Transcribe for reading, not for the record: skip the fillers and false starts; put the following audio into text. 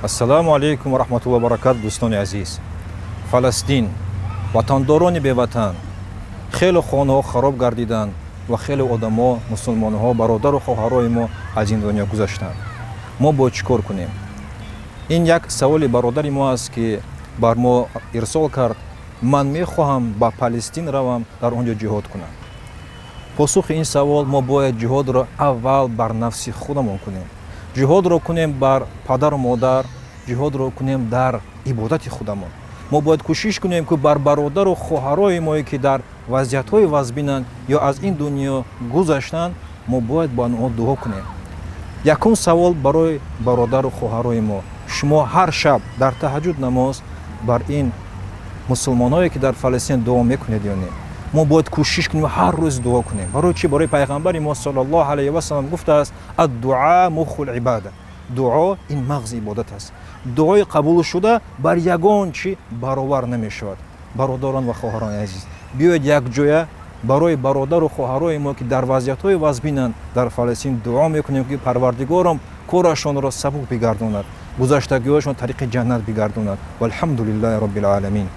ассалому алейкум ва рахматуллоҳи ва баракатуҳ. дӯстони азиз, фаластин, ватандорони беватан, хеле хонаҳо хароб гардиданд ва хеле одамо, мусулмонҳо, бародару хоҳарои мо аз ин дунё гузаштанд. мо бояд чӣ кор кунем? ин як саволи бародари мо аст ки бар мо ирсол кард. ман мехоҳам ба Палестин равам, дар он ҷо ҷиҳод кунам. посухи ин савол, мо бояд ҷиҳодро аввал бар нафси худамон кунем. ҷиҳодро кунем бар падару модар, ҷиҳодро кунем дар ибодати худамон. мо бояд кӯшиш кунем ки бар бародару хоҳарои мо, ки дар вазъиятҳои вазбинанд ё аз ин дунё гузаштанд, мо бояд ба онҳо дуо кунем. якум савол барои бародару хоҳарои мо: шумо ҳар шаб дар таҳаҷҷуд намоз бар ин мусулмоное, ки дар Фаластин дуо мекунед ё не? мо бояд кӯшиш кунем ҳар рӯз дуо кунем. барои чӣ? барои пайғамбари мо саллаллоҳу алайҳи ва саллам гуфтааст: аддуа мухул ибада. дуо ин мағзи ибодат аст. дуои қабулшуда бар ягон чӣ баровар намешавад. бародарон ва хоҳарони азиз, биёед якҷоя барои бародару хоҳарои мо, ки дар вазъиятҳои вазбинанд дар Фаластин дуо мекунем, ки парвардигорам корашонро сабук бигардонад, гузаштагиҳояшон тариқи ҷаннат бигардонад. валҳамдулиллаҳи роббил аламин.